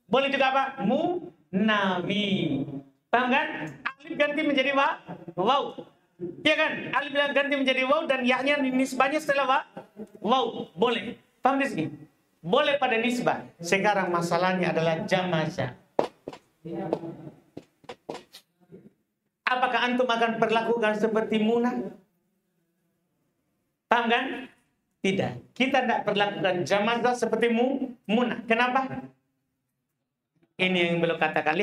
Boleh juga apa? Munawi. Paham kan? Alif ganti menjadi waw. Iya kan? Alif ganti menjadi waw dan ya-nya nisbahnya setelah waw. Boleh. Paham di sini? Boleh pada nisbah. Sekarang masalahnya adalah jamaza. Apakah antum akan perlakukan seperti Muna? Paham kan? Tidak. Kita tidak perlakukan jamaza seperti Muna. Kenapa? Ini yang belum katakan.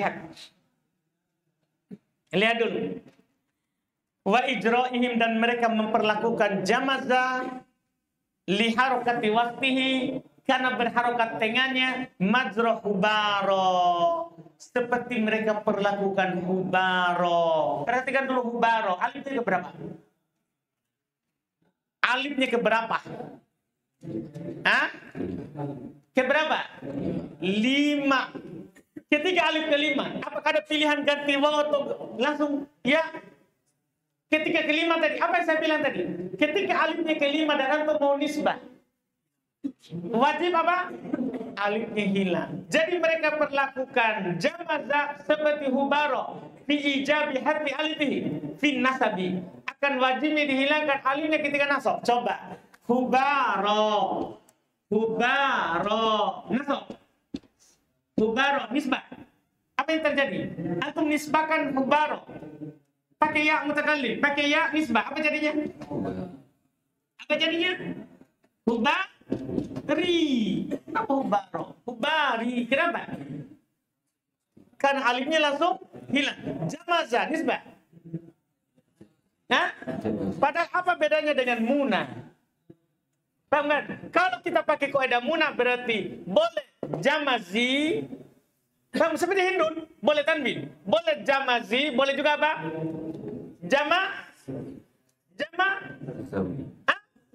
Lihat dulu. Wa ijra'ihim, dan mereka memperlakukan jamaza li harokati wasfihi, karena berharokat tengahnya, majroh hubaro, seperti mereka perlakukan hubaro. Perhatikan dulu hubaro, alifnya keberapa? Alifnya keberapa? Hah? Keberapa? 5. Ketika alif ke-5, apakah ada pilihan ganti waw atau langsung ya? Ketika ke-5 tadi, apa yang saya bilang tadi? Ketika alifnya ke-5 dan antum mau nisbah, wajib apa? Alifnya hilang. Jadi mereka perlakukan jamaza seperti hubaro fi ijabi harfi alifihi fi nasabi. Akan wajibnya dihilangkan alifnya ketika nasab. Coba. Hubaro. Nasab. Hubaro, nisbah. Apa yang terjadi? Antum nisbahkan hubaro. Pakai ya mutakallim, pakai ya nisbah. Apa jadinya? Hubari. Apa hubaro? Hubari. Kenapa? Karena alifnya langsung hilang. Jamaza, nisbah. Nah, padahal apa bedanya dengan muna? Paham kan? Kalau kita pakai kaidah muna berarti boleh jamazi. Paham? Seperti hindun, boleh tanwin, boleh jamazi, boleh juga apa?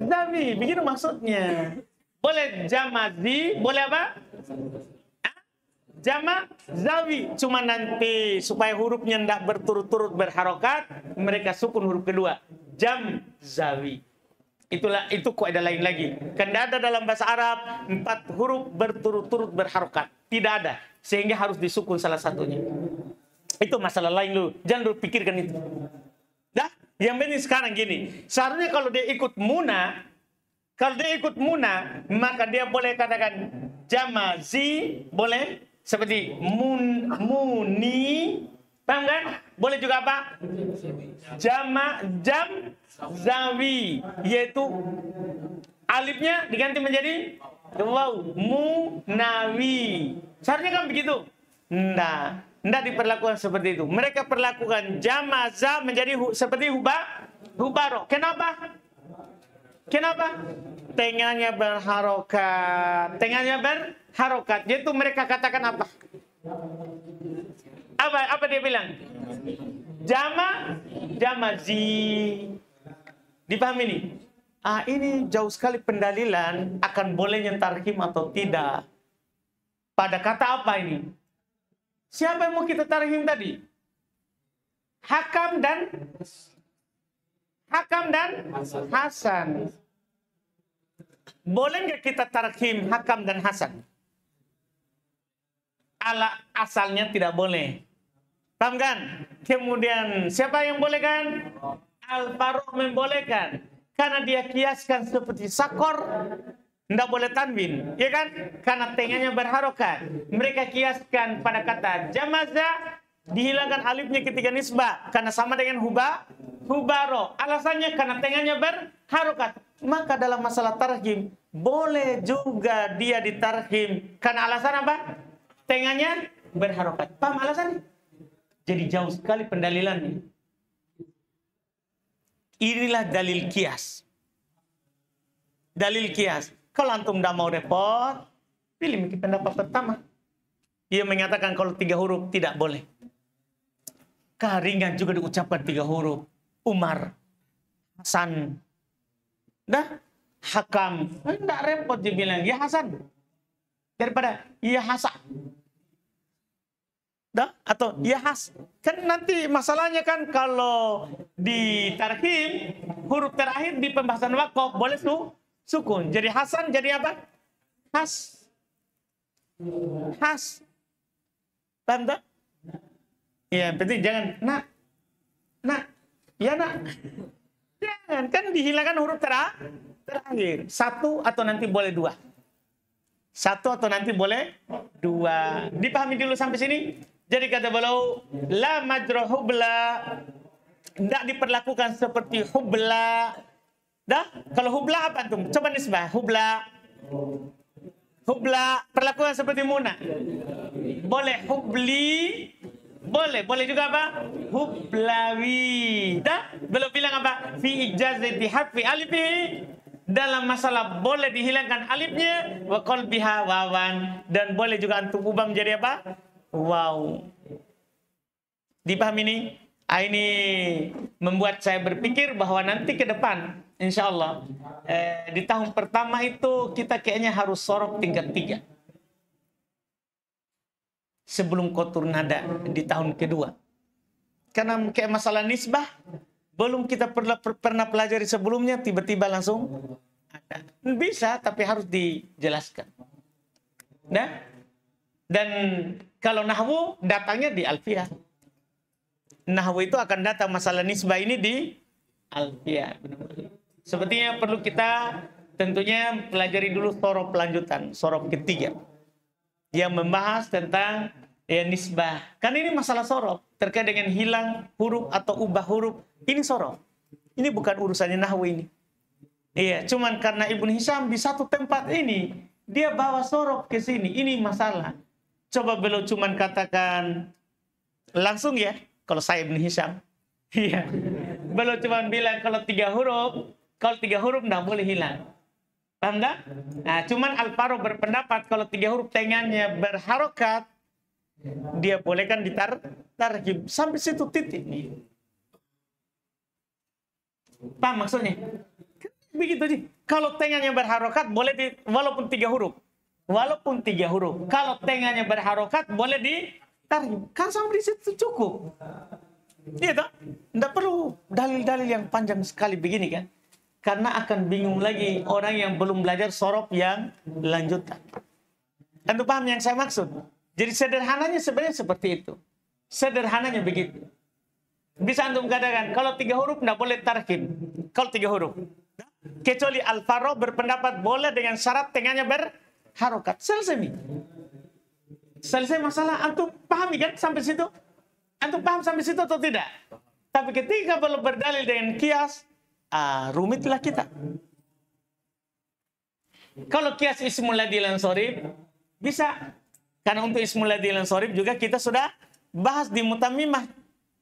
Zawi, begitu maksudnya. Boleh jamazi, boleh apa? Zawi. Cuma nanti supaya hurufnya tidak berturut-turut berharokat, mereka sukun huruf kedua. Zawi. Itu kaidah lain lagi. Kan tidak ada dalam bahasa Arab 4 huruf berturut-turut berharokat. Tidak ada. Sehingga harus disukun salah satunya. Itu masalah lain dulu. Jangan dulu pikirkan itu. Dah, yang penting sekarang gini. Seharusnya kalau dia ikut muna, maka dia boleh katakan jamazi, boleh seperti muni, paham kan? Boleh juga apa? Zawi, yaitu alifnya diganti menjadi waw, munawi. Seharusnya kan begitu. Nggak diperlakukan seperti itu. Mereka perlakukan jamaza menjadi seperti hubaro. Kenapa? Tengahnya berharokat. Yaitu mereka katakan apa? Apa dia bilang? Jamazi. Dipahami ini? Ini jauh sekali pendalilan akan bolehnya tarhim atau tidak. Pada kata apa ini? Siapa yang mau kita tarhim tadi? Hakam dan Hasan. Boleh nggak kita tarhim Hakam dan Hasan? Asalnya tidak boleh. Paham kan? Kemudian siapa yang bolehkan? Al-Faruq membolehkan. Karena dia kiaskan seperti sakor, tidak boleh tanwin, ya kan? Karena tengahnya berharokat. Mereka kiaskan pada kata jamaza, dihilangkan alifnya ketika nisbah, karena sama dengan hubaro. Alasannya karena tengahnya berharokat. Maka dalam masalah tarhim, boleh juga dia ditarhim. Karena alasan apa? Tengahnya berharokat. Paham alasannya? Jadi jauh sekali pendalilannya. Inilah dalil kias. Kalau antum tidak mau repot, pilih pendapat pertama. Ia mengatakan kalau 3 huruf tidak boleh. Ringan juga diucapkan 3 huruf. Umar, Hasan, Hakam. Tidak repot dibilang ya Hasan daripada ya Hasan. Atau ya Has. Kan nanti masalahnya kan kalau di tarhim huruf terakhir di pembahasan waqaf boleh sukun. Jadi Hasan jadi apa? Has. Paham tak? Ya, penting jangan ya nak. Jangan, kan dihilangkan huruf terakhir. 1 atau nanti boleh 2. 1 atau nanti boleh 2. Dipahami dulu sampai sini? Jadi kata beliau, la majra hubla, tidak diperlakukan seperti hubla. Kalau hubla apa tuh? Coba nisbah. Hubla perlakuan seperti muna. Boleh hubli, boleh juga apa? Hublawi. Belum bilang apa? Fi ijazati hadfi alifi. Dalam masalah boleh dihilangkan alifnya, wa qalbiha wawan, dan boleh juga antum ubah menjadi apa? Wow. Dipahami ini? Ini membuat saya berpikir bahwa nanti ke depan, insya Allah, di tahun pertama itu kita kayaknya harus sorok tingkat 3. Sebelum kotur nada di tahun kedua. Karena kayak masalah nisbah, belum kita pernah pelajari sebelumnya, tiba-tiba langsung ada. Bisa, tapi harus dijelaskan. Dan kalau nahwu datangnya di alfiyah. Nahwu itu akan datang masalah nisbah ini di alfiyah. Sepertinya perlu kita tentunya pelajari dulu sorof lanjutan, sorof ketiga. Yang membahas tentang nisbah. Kan ini masalah sorof. Terkait dengan hilang huruf atau ubah huruf. Ini sorof. Ini bukan urusannya nahwu ini. Iya, cuman karena Ibnu Hisham di satu tempat ini, dia bawa sorof ke sini. Ini masalah. Coba beliau cuman katakan langsung ya, kalau saya Ibnu Hisham. Iya. Beliau cuman bilang kalau 3 huruf enggak boleh hilang. Paham tak? Nah, cuman Al-Faruq berpendapat kalau 3 huruf tengahnya berharokat, dia bolehkan ditarhim sampai situ titik nih. Paham maksudnya? Begitu sih. Kalau tengahnya berharokat boleh walaupun 3 huruf. Kalau tengahnya berharokat boleh ditarhim. Kan sampai di situ cukup. Iya toh? Tidak perlu dalil-dalil yang panjang sekali begini kan. Karena akan bingung lagi orang yang belum belajar sorof yang lanjutan. Anda paham yang saya maksud? Jadi sederhananya sebenarnya seperti itu. Sederhananya begitu. Bisa antum katakan, kalau 3 huruf tidak boleh tarhim. Kalau 3 huruf. Kecuali Al-Faruq berpendapat boleh dengan syarat tengahnya berharokat. Selesai masalah. Antum pahami kan sampai situ? Antum paham sampai situ atau tidak? Tapi ketika perlu berdalil dengan kias, rumitlah kita. Kalau kias ismul ladzi lan sorif, bisa. Karena untuk ismul ladzi lam sorif juga kita sudah bahas di mutamimah.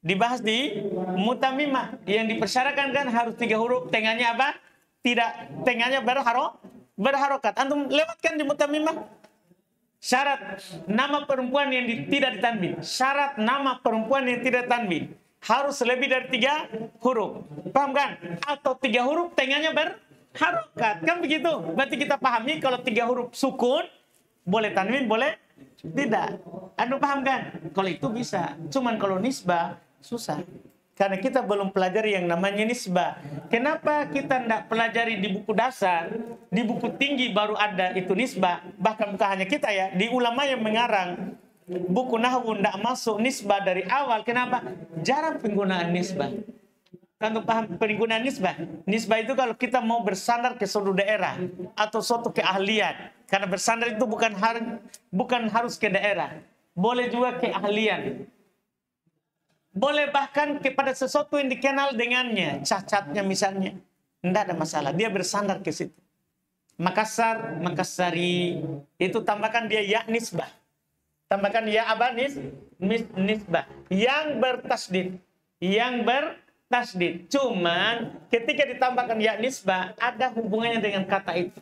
Dibahas di mutamimah. Yang dipersyaratkan kan harus 3 huruf. Tengahnya apa? Tidak. Tengahnya berharokat. Antum lewatkan di mutamimah. Syarat nama perempuan yang tidak ditanwin. Syarat nama perempuan yang tidak tanwin. Harus lebih dari 3 huruf. Paham kan? Atau 3 huruf tengahnya berharokat. Kan begitu. Berarti kita pahami kalau 3 huruf sukun. Boleh tanwin, boleh tidak. Anda paham kan? Kalau itu bisa. Cuman kalau nisbah, susah. Karena kita belum pelajari yang namanya nisbah. Kenapa kita tidak pelajari di buku dasar, di buku tinggi baru ada itu nisbah. Bahkan bukan hanya kita ya, di ulama yang mengarang buku nahwu tidak masuk nisbah dari awal. Kenapa? Jarang penggunaan nisbah. Kan paham penggunaan nisbah? Nisbah itu kalau kita mau bersandar ke suatu daerah atau suatu keahlian. Karena bersandar itu bukan harus ke daerah. Boleh juga keahlian. Boleh bahkan kepada sesuatu yang dikenal dengannya. Cacatnya misalnya. Tidak ada masalah. Dia bersandar ke situ. Makassar, Makassari. Itu tambahkan dia ya nisbah. Tambahkan ya apa? Nisbah. Yang bertasdid. Yang bertasdid. Cuman ketika ditambahkan ya nisbah. Ada hubungannya dengan kata itu.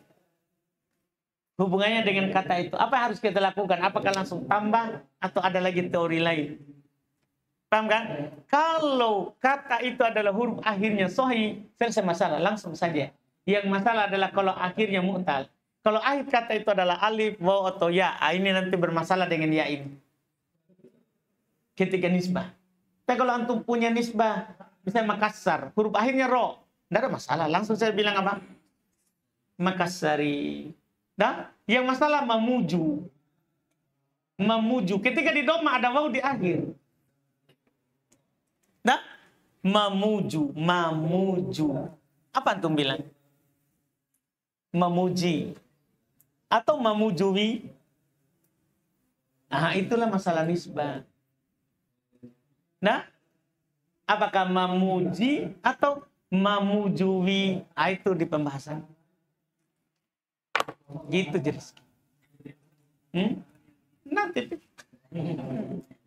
Hubungannya dengan kata itu. Apa yang harus kita lakukan? Apakah langsung tambah? Atau ada lagi teori lain? Paham kan? Kalau kata itu adalah huruf akhirnya sahih, selesai masalah, langsung saja. Yang masalah adalah kalau akhirnya mu'tal. Kalau akhir kata itu adalah alif, waw, atau ya, ini nanti bermasalah dengan ya ini. Ketika nisbah. Tapi kalau antum punya nisbah, misalnya Makassar, huruf akhirnya ro, tidak ada masalah. Langsung saya bilang apa? Makassari. Nah, yang masalah memuju. Memuju. Ketika di doma ada waw di akhir. Nah, memuju, mamuju. Apa antum bilang? Memuji. Atau memujui. Nah, itulah masalah nisbah. Nah, apakah memuji atau memujui? Nah, itu di pembahasan. Gitu jelas. Nanti.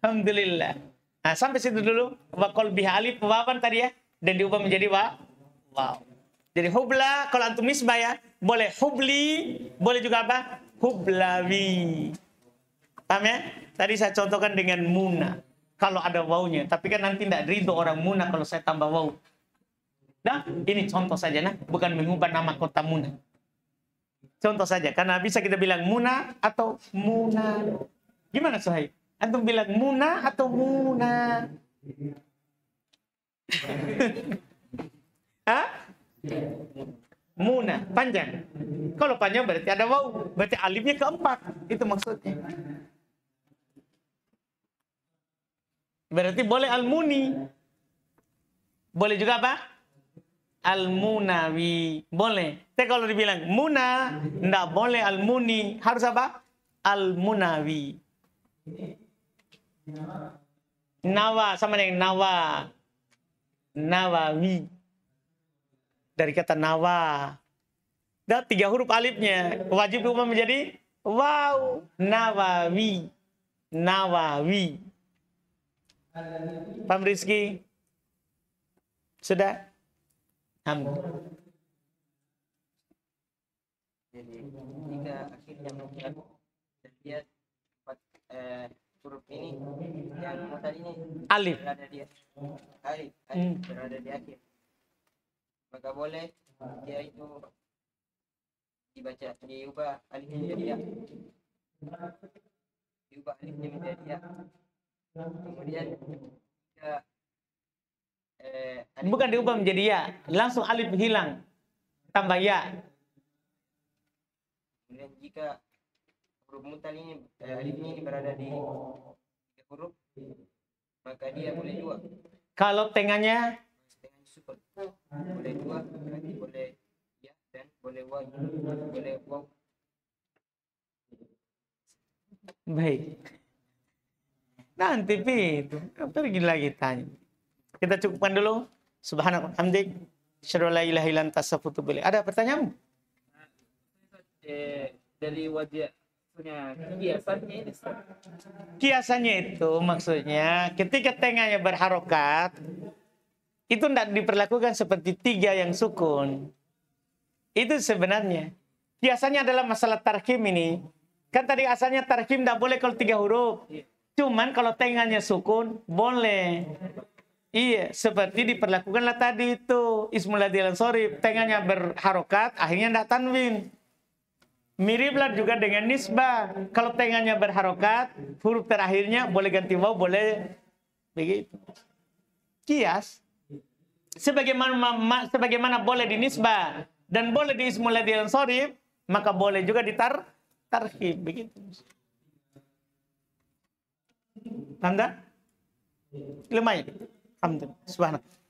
Alhamdulillah. Nah, sampai situ dulu. Wakol biha alif wawan tadi ya. Dan diubah menjadi wow. Jadi hubla, kalau antum nisbah ya. Boleh hubli, boleh juga apa? Hublawi. Paham ya? Tadi saya contohkan dengan muna. Kalau ada wawnya. Tapi kan nanti tidak ridho orang muna kalau saya tambah waw. Nah, ini contoh saja nah. Bukan mengubah nama kota Muna. Contoh saja. Karena bisa kita bilang muna atau muna. Gimana Suhaib? Antum bilang muna atau muna? Hah? Muna, panjang. Kalau panjang berarti ada waw. Berarti alifnya keempat. Itu maksudnya. Berarti boleh al-muni. Boleh juga apa? Al-munawi. Boleh. Tapi kalau dibilang muna, enggak boleh al-muni. Harus apa? Al-munawi. Nawa sama dengan nawa. Nawawi. Dari kata nawa. Dan 3 huruf alifnya. Wajib diubah menjadi waw. Nawawi. Nawawi. Paham Rizky? Sudah? Alhamdulillah. Jadi jika akhirnya mutlak dan dia huruf ini yang mutlak ini Alif. berada di alif berada di akhir, maka boleh dia itu diubah alifnya menjadi ya, diubah alifnya menjadi ya. Kemudian jika Bukan diubah menjadi ya, langsung alif hilang, tambah ya. kemudian jika huruf mutal ini alifnya ini berada di huruf, maka dia boleh 2. Kalau tengahnya Dengan sukun boleh 2, berarti boleh ya dan boleh waw, boleh waw. baik. Nanti itu pergi lagi tanya. Kita cukupkan dulu. Subhanallah, hamdik. Asyhadu an la ilaha illa anta astaghfiruka wa atubu ilaik. Ada pertanyaan? Dari wajah Maksudnya kiasannya ini Ustaz. Kiasannya itu maksudnya ketika tengahnya berharokat, itu tidak diperlakukan seperti 3 yang sukun. Itu sebenarnya. Kiasannya adalah masalah tarkim ini. Kan tadi asalnya tarkim tidak boleh kalau 3 huruf. Cuman kalau tengahnya sukun, boleh. Iya, seperti diperlakukanlah tadi itu. Ismul ladzi sorif, tengahnya berharokat, akhirnya tidak tanwin. Miriplah juga dengan nisbah. Kalau tengahnya berharokat, huruf terakhirnya boleh ganti waw, boleh begitu. Kias. Sebagaimana boleh di nisbah dan boleh di ismul ladzi sorif, maka boleh juga tarhib begitu. Tanda? Lumayan. Alhamdulillah. Subhanallah.